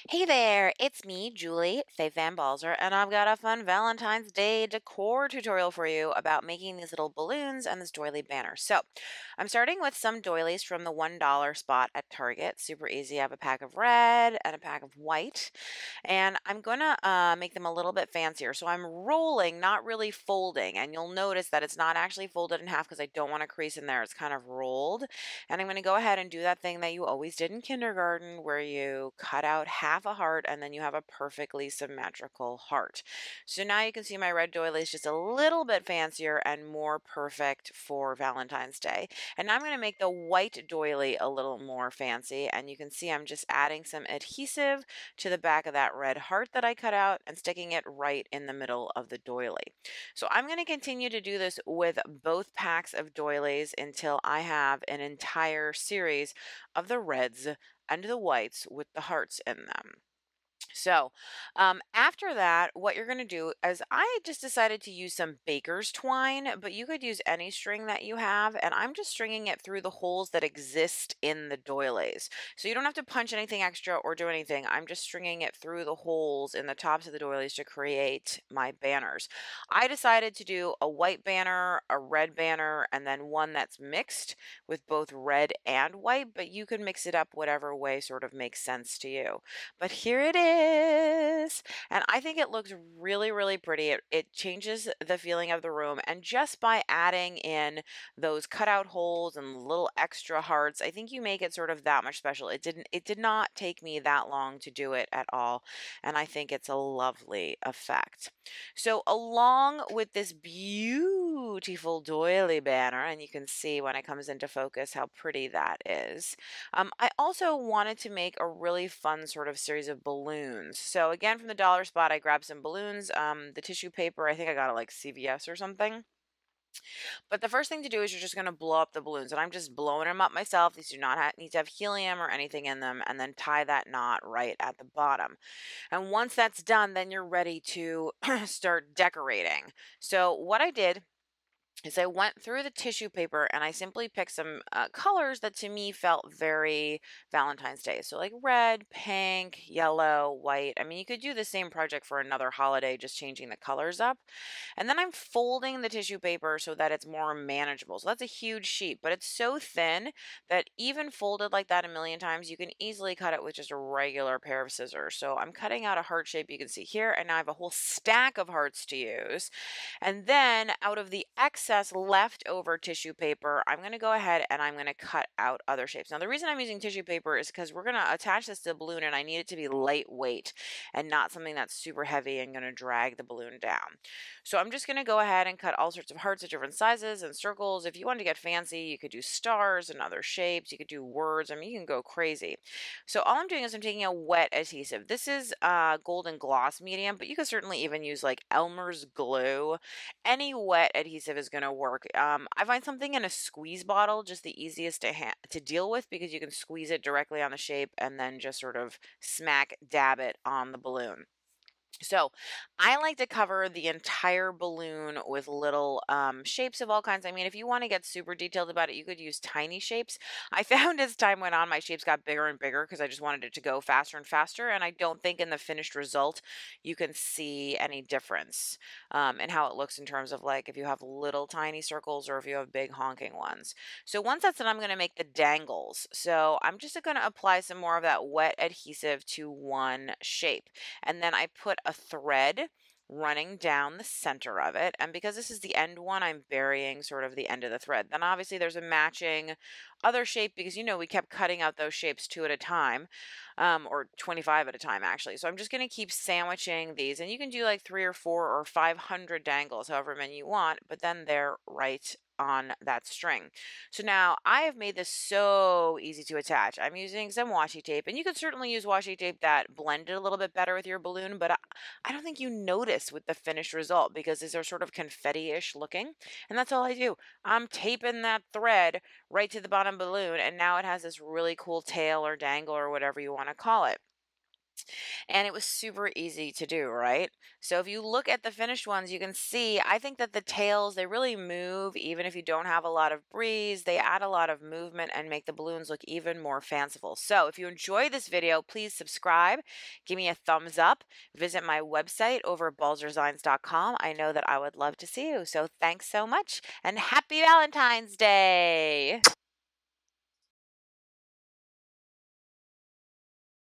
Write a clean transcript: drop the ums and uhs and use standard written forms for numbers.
Hey there, it's me, Julie, Fei-Fan Balzer, and I've got a fun Valentine's Day decor tutorial for you about making these little balloons and this doily banner. So, I'm starting with some doilies from the $1 spot at Target. Super easy. I have a pack of red and a pack of white, and I'm gonna make them a little bit fancier. So I'm rolling, not really folding, and you'll notice that it's not actually folded in half because I don't want a crease in there. It's kind of rolled. And I'm going to go ahead and do that thing that you always did in kindergarten where you cut out half a heart and then you have a perfectly symmetrical heart. So now you can see my red doily is just a little bit fancier and more perfect for Valentine's Day. And now I'm going to make the white doily a little more fancy. And you can see I'm just adding some adhesive to the back of that red heart that I cut out and sticking it right in the middle of the doily. So I'm going to continue to do this with both packs of doilies until I have an entire series of the reds and the whites with the hearts in them. So, after that, what you're going to do is I just decided to use some baker's twine, but you could use any string that you have, and I'm just stringing it through the holes that exist in the doilies. So you don't have to punch anything extra or do anything. I'm just stringing it through the holes in the tops of the doilies to create my banners. I decided to do a white banner, a red banner, and then one that's mixed with both red and white, but you can mix it up whatever way sort of makes sense to you. But here it is. And I think it looks really, really pretty. It changes the feeling of the room. And just by adding in those cutout holes and little extra hearts, I think you make it sort of that much special. It did not take me that long to do it at all. And I think it's a lovely effect. So along with this beautiful doily banner, and you can see when it comes into focus how pretty that is. I also wanted to make a really fun sort of series of balloons. So again, from the dollar spot, I grabbed some balloons. The tissue paper, I think I got it like CVS or something. But the first thing to do is you're just going to blow up the balloons, and I'm just blowing them up myself. These do not need to have helium or anything in them, and then tie that knot right at the bottom. And once that's done, then you're ready to start decorating. So what I did is I went through the tissue paper and I simply picked some colors that to me felt very Valentine's Day. So like red, pink, yellow, white. I mean, you could do the same project for another holiday, just changing the colors up. And then I'm folding the tissue paper so that it's more manageable. So that's a huge sheet, but it's so thin that even folded like that a million times, you can easily cut it with just a regular pair of scissors. So I'm cutting out a heart shape you can see here, and now I have a whole stack of hearts to use. And then out of the excess leftover tissue paper, I'm going to go ahead and I'm going to cut out other shapes. Now, the reason I'm using tissue paper is because we're going to attach this to the balloon and I need it to be lightweight and not something that's super heavy and going to drag the balloon down. So I'm just going to go ahead and cut all sorts of hearts of different sizes and circles. If you want to get fancy, you could do stars and other shapes. You could do words. I mean, you can go crazy. So all I'm doing is I'm taking a wet adhesive. This is golden gloss medium, but you could certainly even use like Elmer's glue. Any wet adhesive is going to work. I find something in a squeeze bottle just the easiest to deal with because you can squeeze it directly on the shape and then just sort of smack dab it on the balloon. So I like to cover the entire balloon with little shapes of all kinds. I mean, if you want to get super detailed about it, you could use tiny shapes. I found as time went on, my shapes got bigger and bigger because I just wanted it to go faster and faster. And I don't think in the finished result, you can see any difference in how it looks in terms of like if you have little tiny circles or if you have big honking ones. So once that's done, I'm going to make the dangles. So I'm just going to apply some more of that wet adhesive to one shape. And then I put a thread running down the center of it. And because this is the end one, I'm burying sort of the end of the thread. Then obviously there's a matching other shape because, you know, we kept cutting out those shapes two at a time, or 25 at a time, actually. So I'm just going to keep sandwiching these. And you can do like 3 or 4 or 500 dangles, however many you want, but then they're right on that string. So now I have made this so easy to attach. I'm using some washi tape, and you could certainly use washi tape that blended a little bit better with your balloon, but I don't think you notice with the finished result because these are sort of confetti-ish looking, and that's all I do. I'm taping that thread right to the bottom balloon, and now it has this really cool tail or dangle or whatever you want to call it. And it was super easy to do, right? So if you look at the finished ones, you can see, I think that the tails, they really move even if you don't have a lot of breeze. They add a lot of movement and make the balloons look even more fanciful. So if you enjoy this video, please subscribe, give me a thumbs up, visit my website over at balzerdesigns.com. I know that I would love to see you. So thanks so much and happy Valentine's Day.